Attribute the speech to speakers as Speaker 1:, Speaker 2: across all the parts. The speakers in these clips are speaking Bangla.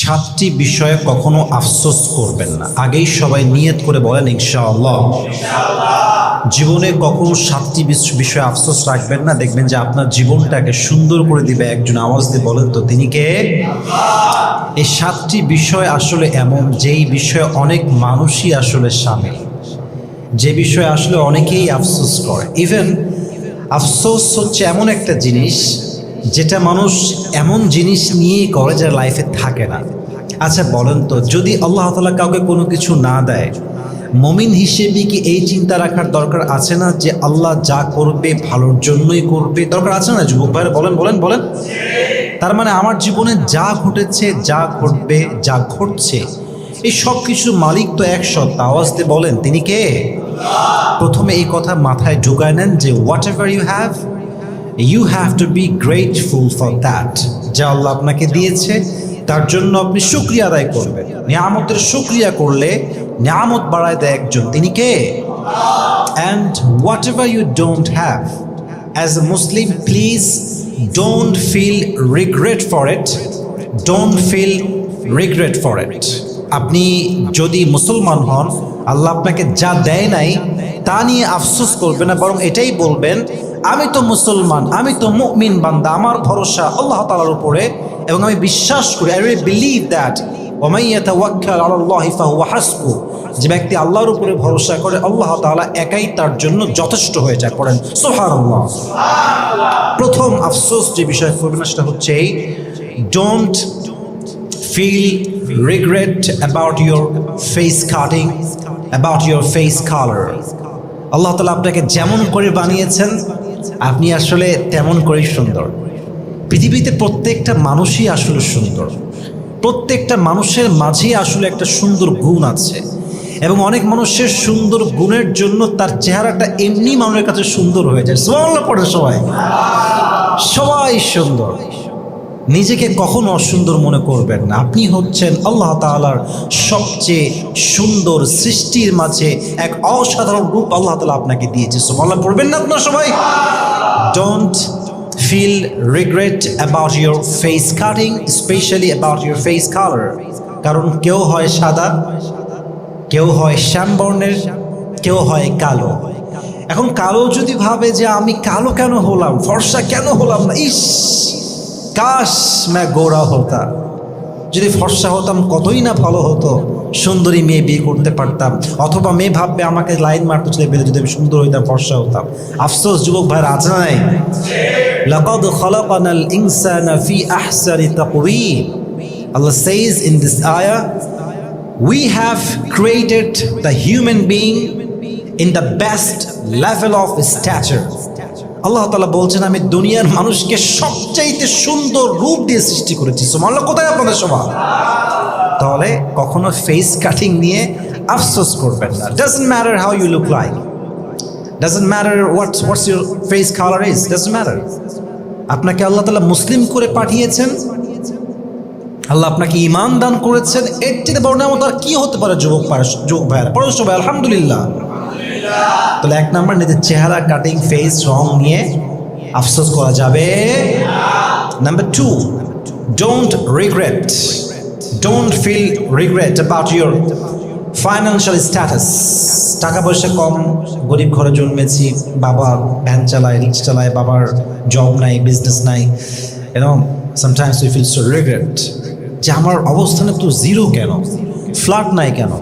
Speaker 1: সাতটি বিষয়ে কখনো আফসোস করবেন না। আগেই সবাই নিয়ত করে বলেন ইনশাআল্লাহ। জীবনে কখনো সাতটি বিষয়ে আফসোস রাখবেন না, দেখবেন যে আপনার জীবনটাকে সুন্দর করে দিবে। একজন আওয়াজ দিয়ে বলেন তো তিনি কে? এই সাতটি বিষয় আসলে এমন, যেই বিষয়ে অনেক মানুষই আসলে শামিল, যে বিষয়ে আসলে অনেকেই আফসোস করে। ইভেন আফসোস হচ্ছে এমন একটা জিনিস যেটা মানুষ এমন জিনিস নিয়েই করে যারা লাইফে থাকে না। আচ্ছা বলেন তো, যদি আল্লাহ তাআলা কাউকে কোনো কিছু না দেয়, মুমিন হিসেবে কি এই চিন্তা রাখার দরকার আছে না যে আল্লাহ যা করবে ভালোর জন্যই করবে? দরকার আছে না যুবক ভাইরা? বলেন বলেন বলেন। তার মানে আমার জীবনে যা ঘটেছে, যা ঘটবে, যা ঘটছে, এই সব কিছুর মালিক তো এক সত্তা। আওয়াজ দিয়ে বলেন তিনি কে? প্রথমে এই কথা মাথায় ঢুকায় নেন যে whatever you have to be grateful for that. যা আল্লাহ আপনাকে দিয়েছে তার জন্য আপনি শুকরিয়া আদায় করবেন। নিয়ামতের শুকরিয়া করলে নিয়ামত বাড়ায় দেয় একজন, তিনি কে? And whatever you don't have, as a Muslim please don't feel regret for it, don't feel regret for it. আপনি যদি মুসলমান হন, আল্লাহ আপনাকে যা দেয় নাই তা নিয়ে আফসোস করবেন না, বরং এটাই বলবেন আমি তো মুসলমান, আমি তো মুমিন বান্দা, আমার ভরসা আল্লাহ তাআলার উপরে এবং আমি বিশ্বাস করি, আই রিয়েলি বিলিভ দ্যাট ওয়া মান ইয়াতাওয়াক্কাল আলাল্লাহি ফাহুয়া হাসবুহ। যে ব্যক্তি আল্লাহর উপরে ভরসা করে, আল্লাহ তাআলা একাই তার জন্য যথেষ্ট হয়ে যায়। পড়েন সুবহানাল্লাহ। প্রথম আফসোস যে বিষয় করবেন সেটা হচ্ছে এই, don't feel regret about your face cutting, about your face color. আল্লাহ তাআলা আপনাকে যেমন করে বানিয়েছেন আপনি আসলে তেমন করেই সুন্দর। পৃথিবীতে প্রত্যেকটা মানুষই আসলে সুন্দর, প্রত্যেকটা মানুষের মাঝেই আসলে একটা সুন্দর গুণ আছে, এবং অনেক মানুষের সুন্দর গুণের জন্য তার চেহারাটা এমনি মানুষের কাছে সুন্দর হয়ে যায়। সুবহানাল্লাহ পড়ে সবাই। সবাই সুন্দর, নিজেকে কখনো অসুন্দর মনে করবেন না। আপনি হচ্ছেন আল্লাহ তাআলার সবচেয়ে সুন্দর সৃষ্টির মাঝে এক অসাধারণ রূপ আল্লাহ তাআলা আপনাকে দিয়েছে। সুবহানাল্লাহ পড়বেন না আপনারা সবাই? Don't feel regret about your face cutting, specially about your face colour. কারণ কেউ হয় সাদা, কেউ হয় শ্যামবর্ণের, কেউ হয় কালো। এখন কালো যদি ভাবে যে আমি কালো কেন হলাম, ফর্সা কেন হলাম না, ইস কাশ मैं গোরা হতা, যদি ফর্সা হতাম কতই না ভালো হতো, সুন্দরী মেয়ে বিয়ে করতে পারতাম। অথবা মেয়ে ভাববে আমাকে লাইন মারতে চলে বেঁধে, যদি আমি সুন্দর হইতাম, ফর্সা হতাম। আফসোস যুবক ভাইরা আছে নাই? লাকাদ খালাকানাল ইনসানা ফি আহসানি তাকওয়িম। Allah says in this ayah, we have created the human being in the best level of stature. আল্লাহ তাআলা বলছেন আমি দুনিয়ার মানুষকে সবচাইতে সুন্দর রূপ দিয়ে সৃষ্টি করেছি। সুবহানাল্লাহ। কোথায় আপনাদের সবাই? তাহলে কখনো ফেস কাটিং নিয়ে আফসোস করবেন না। Doesn't matter how you look like, doesn't matter what's your face colour is, doesn't matter. আপনাকে আল্লাহ তাআলা মুসলিম করে পাঠিয়েছেন, আল্লাহ আপনাকে ঈমান দান করেছেন, এর চেয়ে বড় নিয়ামত আর কি হতে পারে? যুবক ভাইরা পড়ো সবাই আলহামদুলিল্লাহ। তাহলে এক নাম্বার, নিজের চেহারা কাটিং, ফেস রং নিয়ে আফসোস করা যাবে। Number two, don't regret, don't feel regret about your financial status. টাকা পয়সা কম, গরিব ঘরে জন্মেছি, বাবা ভ্যান চালায়, রিক্সা চালায়, বাবার জব নাই, বিজনেস নাই, sometimes we feel so regret যে আমার অবস্থানে তো জিরো কেন, ফ্ল্যাট নাই কেন,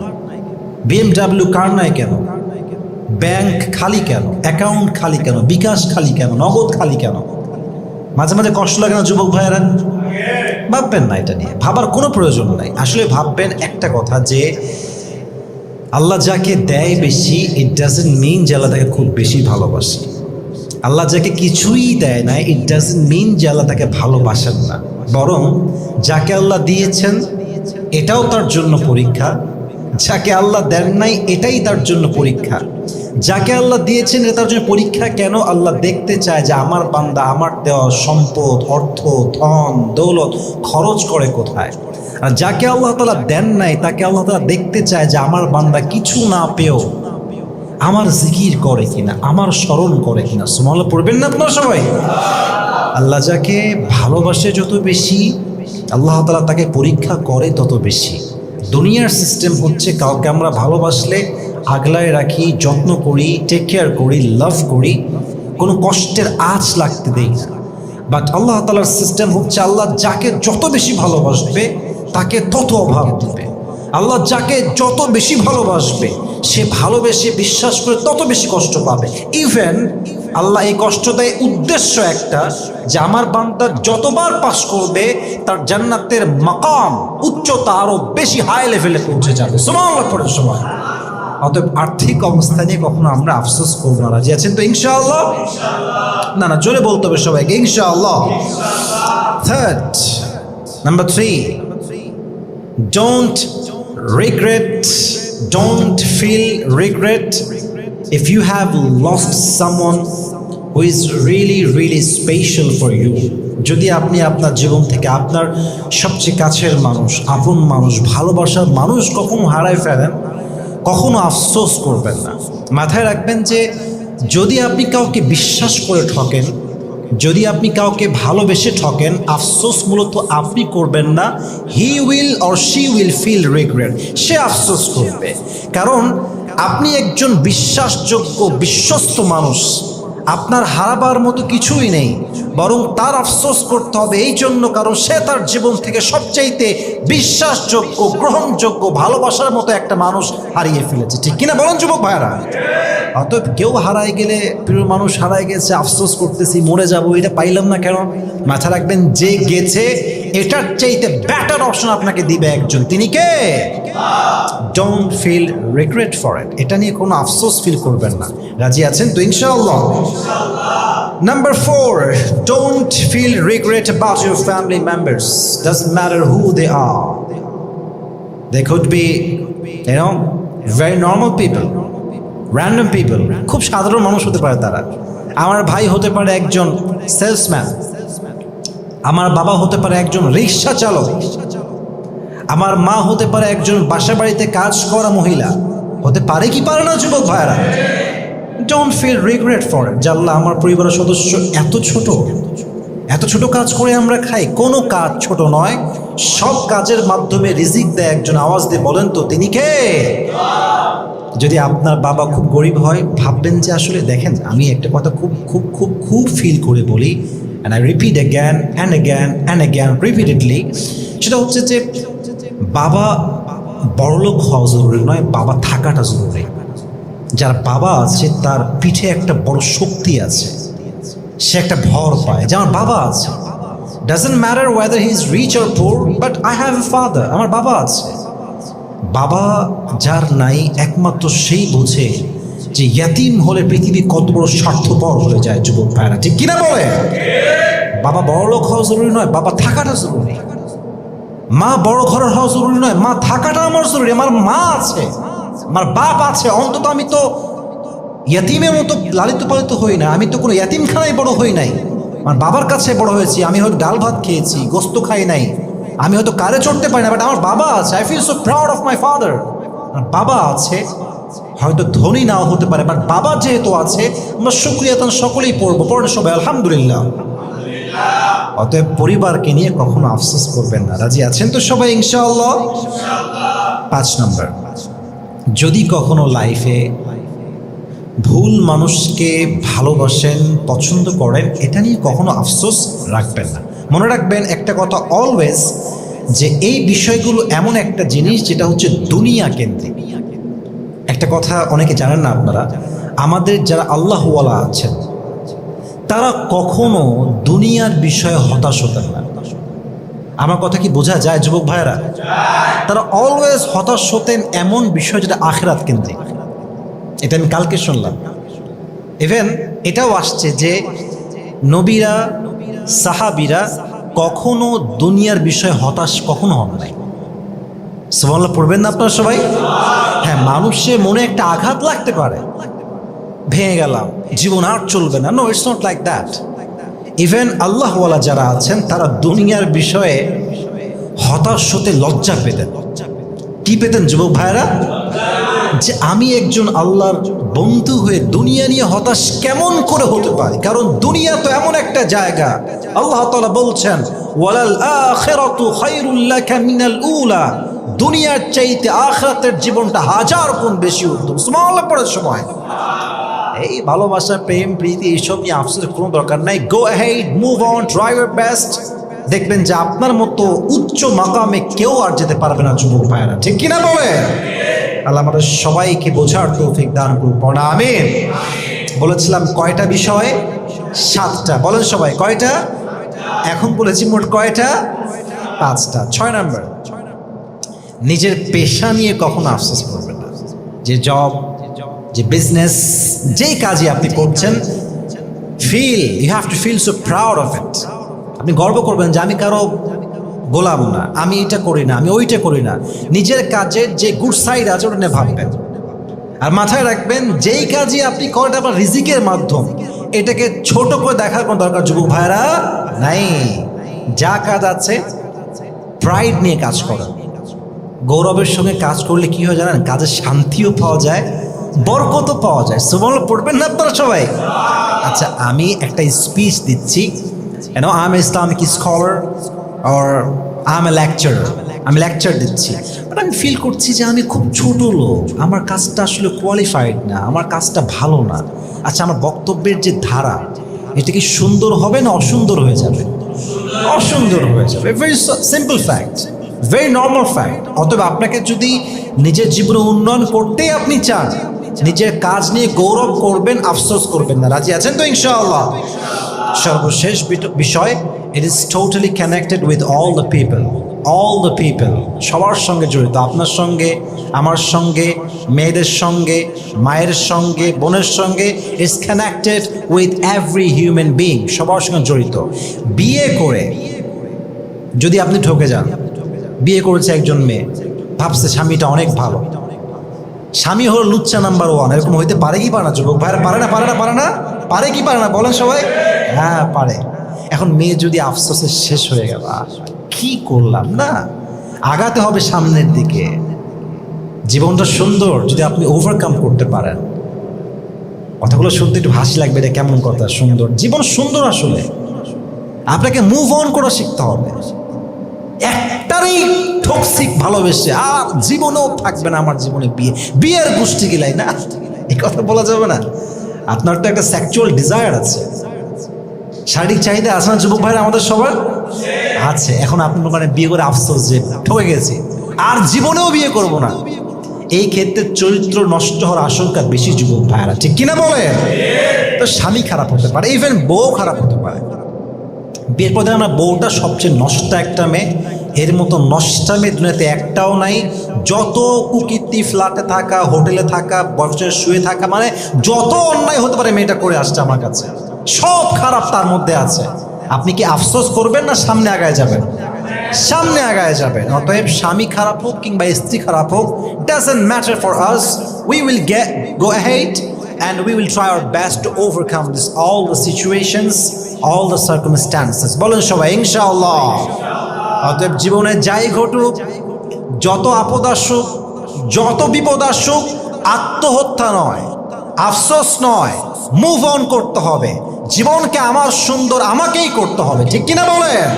Speaker 1: BMW কার নাই কেন, ব্যাংক খালি কেন, অ্যাকাউন্ট খালি কেন, বিকাশ খালি কেন, নগদ খালি কেন? মাঝে মাঝে কষ্ট লাগে না যুবক ভাইয়েরা? ভাববেন না, এটা নিয়ে ভাবার কোনো প্রয়োজন নাই। আসলে ভাববেন একটা কথা, যে আল্লাহ যাকে দেয় বেশি, ইট ডাজন্ট মিন যে আল্লাহ তাকে খুব বেশি ভালোবাসে। আল্লাহ যাকে কিছুই দেয় না, ইট ডাজন্ট মিন যে আল্লাহ তাকে ভালোবাসেন না। বরং যাকে আল্লাহ দিয়েছেন এটাও তার জন্য পরীক্ষা, যাকে আল্লাহ দেন নাই এটাই তার জন্য পরীক্ষা। যাকে আল্লাহ দিয়েছেন এটা তার জন্য পরীক্ষা। কেন? আল্লাহ দেখতে চায় যে আমার বান্দা আমার দেওয়া সম্পদ, অর্থ, ধন, দৌলত খরচ করে কোথায়। আর যাকে আল্লাহ তাআলা দেন নাই তাকে আল্লাহ তাআলা দেখতে চায় যে আমার বান্দা কিছু না পেয়েও আমার জিকির করে কিনা, আমার স্মরণ করে কিনা। সুবহানাল্লাহ পড়বেন না আপনারা সবাই? আল্লাহ যাকে ভালোবাসে যত বেশি, আল্লাহ তাআলা তাকে পরীক্ষা করে তত বেশি। দুনিয়ার সিস্টেম হচ্ছে কাউকে আমরা ভালোবাসলে আগলায় রাখি, যত্ন করি, টেক কেয়ার করি, লাভ করি, কোনো কষ্টের আঁচ লাগতে দেই না। বাট আল্লাহ তাআলার সিস্টেম হচ্ছে আল্লাহ যাকে যত বেশি ভালোবাসবে তাকে তত অভাব দেবে। আল্লাহ যাকে যত বেশি ভালোবাসবে সে ভালোবেসে বিশ্বাস করে তত বেশি কষ্ট পাবে। ইভেন আল্লাহ এই কষ্ট দেয় উদ্দেশ্য একটা, যে আমার বান্দা যতবার পাস করবে তার জান্নাতের মাকাম উচ্চতা আরো বেশি হাই লেভেলে পৌঁছে যাবে। সুবহানাল্লাহ পড়ে সবাই। অতএব আর্থিক অবস্থা নিয়ে কখনো আমরা আফসোস করবো না। রাজি আছেন তো ইনশাআল্লাহ? না না, জোরে বলতে হবে সবাইকে ইনশাআল্লাহ। Third, number 3, don't feel regret if you have lost someone who is really special for you. যদি আপনি আপনার জীবন থেকে আপনার সবচেয়ে কাছের মানুষ, আপন মানুষ, ভালোবাসার মানুষ কখনো হারায় ফেলেন, কখনো আফসোস করবেন না। মাথায় রাখবেন যে যদি আপনি কাউকে বিশ্বাস করে ঠকেন, যদি আপনি কাউকে ভালোবেসে ঠকেন, আফসোস মূলত আপনি করবেন না, he will or she will feel regret, সে আফসোস করবে। কারণ আপনি একজন বিশ্বাসযোগ্য বিশ্বস্ত মানুষ, আপনার হারাবার মতো কিছুই নেই, বরং তার আফসোস করতে হবে এই জন্য কারণ সে তার জীবন থেকে সবচাইতে বিশ্বাসযোগ্য, গ্রহণযোগ্য, ভালোবাসার মতো একটা মানুষ হারিয়ে ফেলেছে। ঠিক কিনা বলেন যুবক ভাইরা? অতএব কেউ হারায় গেলে, প্রিয় মানুষ হারায় গেছে, আফসোস করতেছি মরে যাব, এটা পাইলাম না কেন, মাথা রাখবেন যে গেছে এটার চাইতে বেটার অপশন আপনাকে দিবে একজন, তিনি কে? Don't feel regret for it, এটা নিয়ে কোনো আফসোস ফিল করবেন না। রাজি আছেন তো ইনশাআল্লাহ? Number 4, don't feel regret about your family members. Doesn't matter who they are. They could be, very normal people, random people. খুব সাধারণ মানুষ হতে পারে তারা। আমার ভাই হতে পারে একজন সেলসম্যান, আমার বাবা হতে পারে একজন রিক্সা চালক, আমার মা হতে পারে একজন বাসা বাড়িতে কাজ করা মহিলা। হতে পারে কি পারে না যুবক ভাইরা? Don't feel regret for it. জাল্লাহ আমার পরিবারের সদস্য এত ছোট কাজ করে আমরা খাই, কোনো কাজ ছোট নয়, সব কাজের মাধ্যমে রিজিক দেয় একজন। আওয়াজ দিয়ে বলেন তো তিনি কে? যদি আপনার বাবা খুব গরিব হয়, ভাববেন যে আসলে দেখেন আমি একটা কথা খুব খুব খুব খুব ফিল করে বলি, and I repeat again and again and again repeatedly, সেটা হচ্ছে যে বাবা বড়লোক হওয়া জরুরি নয়, বাবা থাকাটা জরুরি। যার বাবা আছে তার পিঠে একটা বড় শক্তি আছে, সে একটা ভর পায় যে আমার বাবা আছে। Doesn't matter whether he is rich or poor, but I have a father, আমার বাবা আছে। বাবা যার নাই একমাত্র সেই বোঝে যে ইয়াতিম হলে পৃথিবী কত বড় স্বার্থপর হয়ে যায় যুবক ভাইরা। ঠিক কিনা বলে? বাবা বড় লোক হওয়া জরুরি নয়, বাবা থাকাটা জরুরি। মা বড় ঘরের হওয়া জরুরি নয়, মা থাকাটা আমার জরুরি। আমার মা আছে, আমার বাপ আছে, অন্তত আমি তো ইয়াতিমের মতো লালিত পালিত হই না, আমি তো কোনো ইয়াতিমখানায় বড় হই নাই, আমার বাবার কাছে বড় হয়েছি। আমি হয়তো ডাল ভাত খেয়েছি, গোস্ত খাই নাই, আমি হয়তো কারে চড়তে পারি না, বাট আমার বাবা আছে। I feel so proud of my father. আমার বাবা আছে, হয়তো ধনী নাও হতে পারে, বাট বাবা যেহেতু আছে আমরা শুকরিয়া তান সকলেই পড়বো, পড়ে সবাই আলহামদুলিল্লাহ। অতএব পরিবারকে নিয়ে কখনো আফসোস করবেন না। রাজি আছেন তো সবাই ইনশাআল্লাহ? 5 নম্বর, যদি কখনো লাইফে ভুল মানুষকে ভালোবাসেন, পছন্দ করেন, এটা নিয়ে কখনো আফসোস রাখবেন না। মনে রাখবেন একটা কথা অলওয়েজ, যে এই বিষয়গুলো এমন একটা জিনিস যেটা হচ্ছে দুনিয়া কেন্দ্রিক। একটা কথা অনেকে জানেন না আপনারা, আমাদের যারা আল্লাহওয়ালা আছেন তারা কখনো দুনিয়ার বিষয়ে হতাশ হতেন না। আমার কথা কি বোঝা যায় যুবক ভাইয়েরা? তারা অলওয়েজ হতাশ হতেন এমন বিষয় যেটা আখিরাত কেন্দ্রিক। এটা আমি কালকে শুনলাম। ইভেন এটাও আসছে যে নবীরা, সাহাবীরা কখনো দুনিয়ার বিষয়ে হতাশ কখনো হন নাই। সুবহানাল্লাহ পড়বেন না আপনারা সবাই? হ্যাঁ, মানুষের মনে একটা আঘাত লাগতে পারে, ভেঙে গেলাম, জীবন আর চলবে না। No, it's not like that. Even আল্লাহওয়ালা যারা আছেন তারা দুনিয়ার বিষয়ে হতাশ হতে লজ্জা পেতেন। কি পেতেন যুবক ভাইয়েরা? যে আমি একজন আল্লাহর বন্ধু হয়ে দুনিয়া নিয়ে হতাশ কেমন করে হতে পারি? কারণ দুনিয়া তো এমন একটা জায়গা, আল্লাহ তাআলা বলছেন ওয়ালাল আখিরাতু খায়রুল লাকা মিনাল উলা, দুনিয়ার চাইতে আখিরাতের জীবনটা 1000 গুণ বেশি উত্তম। সুবহানাল্লাহ পড়ার সময় এই ভালোবাসা, প্রেম, প্রীতি এইসব নিয়ে আফসোসের কোনো দরকার নাই। Go ahead, move on, try your best. দেখবেন যে আপনার মতো উচ্চ মাকামে কেউ আর যেতে পারবে না যুবক ভাইয়েরা, ঠিক কিনা বলে? আল্লাহ আমাদের সবাইকে বোঝার তৌফিক দান করুন, পড়া আমিন। বলেছিলাম কয়টা বিষয়? 7টা। বলেন সবাই কয়টা? এখন বলেছি মোট কয়টা? 5টা। 6 নাম্বার, নিজের পেশা নিয়ে কখনো আফসোস করবেন না। যে জব, যে বিজনেস, যেই কাজই আপনি করছেন, you have to feel so proud of it. আপনি গর্ব করবেন যে আমি কারো গোলাম না, আমি এটা করি না, আমি ওইটা করি না। নিজের কাজের যে গুড সাইড আছে ওটা নিয়ে ভাববেন। আর মাথায় রাখবেন যেই কাজই আপনি করেন আপনার রিজিকের মাধ্যম, এটাকে ছোট করে দেখার কোনো দরকার যুবক ভাইরা নাই। যা কাজ আছে প্রাইড নিয়ে কাজ করেন, গৌরবের সঙ্গে কাজ করলে কি হয় জানেন? কাজের শান্তিও পাওয়া যায়, বরকতও পাওয়া যায়। সুবহানাল্লাহ পড়বেন না আপনারা সবাই? আচ্ছা, আমি একটা স্পিচ দিচ্ছি, I am Islamic scholar or I M A lecturer, আমি লেকচার দিচ্ছি, বাট আমি ফিল করছি যে আমি খুব ছোট লোক, আমার কাজটা আসলে কোয়ালিফাইড না, আমার কাজটা ভালো না। আচ্ছা, আমার বক্তব্যের যে ধারা, এটা কি সুন্দর হবে না অসুন্দর হয়ে যাবে? অসুন্দর হয়ে যাবে। Very simple fact, very normal fact. অতএব আপনাকে যদি নিজের জীবনে উন্নয়ন করতেই আপনি চান, নিজের কাজ নিয়ে গৌরব করবেন, আফসোস করবেন না। রাজি আছেন তো ইনশাআল্লাহ? সর্বশেষ বিষয়, it is totally connected with all the people. All the people, সবার সঙ্গে জড়িত। আপনার সঙ্গে, আমার সঙ্গে, মেয়েদের সঙ্গে, মায়ের সঙ্গে, বোনের সঙ্গে। It's connected with every human being, সবার সঙ্গে জড়িত। বিয়ে করে যদি আপনি ঠকে যান, বিয়ে করেছে একজন মেয়ে, ভাবছে স্বামীটা অনেক ভালো, স্বামী হলো লুচ্চা নাম্বার 1, এরকম হইতে পারে কি পারে না যুবক ভাইরা? পারে না, পারে না, পারে না, পারে কি পারে না? বলেন সবাই। হ্যাঁ পারে। এখন মেয়ে যদি আফসোসে শেষ হয়ে গেল, কি করলাম না, আগাতে হবে সামনের দিকে। জীবনটা সুন্দর যদি আপনি ওভারকাম করতে পারেন। কথাগুলো শুনতে একটু হাসি লাগবে, এটা কেমন কথা? সুন্দর জীবন, সুন্দর আসলে আপনাকে মুভ অন করা শিখতে হবে। একটারই টক্সিক ভালোবেসে আর জীবনেও থাকবে না আমার জীবনে বিয়ের গোষ্ঠী গিলাই না, এই কথা বলা যাবে না। আপনার তো একটা সেক্সুয়াল ডিজায়ার আছে, শারীরিক চাহিদা আছে না যুবক ভাইরা? আমাদের সবার আছে। এখন আপনি মানে বিয়ে করে আফসোস যে ঠকে গেছি, আর জীবনেও বিয়ে করব না। এই ক্ষেত্রে চরিত্র নষ্ট হওয়ার আশঙ্কা বেশি যুবক ভাইরা, ঠিক কিনা বলে? তো স্বামী খারাপ হতে পারে, ইভেন বউ খারাপ হতে পারে। বিয়ের পর দেখেন না, বউটা সবচেয়ে নষ্ট একটা মেয়ে, এর মতো নষ্টা মেয়ে দুনিয়াতে একটাও নাই। যত কুকীর্তি, ফ্ল্যাটে থাকা, হোটেলে থাকা, বয়ফ্রেন্ডের শুয়ে থাকা, মানে যত অন্যায় হতে পারে মেয়েটা করে আসছে আমার কাছে, সব খারাপ তার মধ্যে আছে। আপনি কি আফসোস করবেন না সামনে আগায় যাবেন? সামনে আগায় যাবেন। অতএব স্বামী খারাপ হোক কিংবা স্ত্রী খারাপ হোক, doesn't matter for us, we will go ahead and we will try our best to overcome this, all the situations, all the circumstances. বলেন সবাই ইনশাআল্লাহ। অতএব জীবনে যাই ঘটুক, যত আপদ আসুক, যত বিপদ আসুক, আত্মহত্যা নয়, আফসোস নয়, মুভ অন করতে হবে। জীবনকে আমার সুন্দর আমাকেই করতে হবে, ঠিক কিনা বলেন?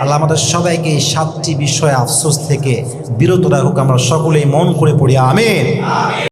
Speaker 1: আল্লাহ আমাদের সবাইকে এই 7টি বিষয়ে আফসোস থেকে বিরত রাখুক। আমরা সকলেই মন করে পড়ি আমিন।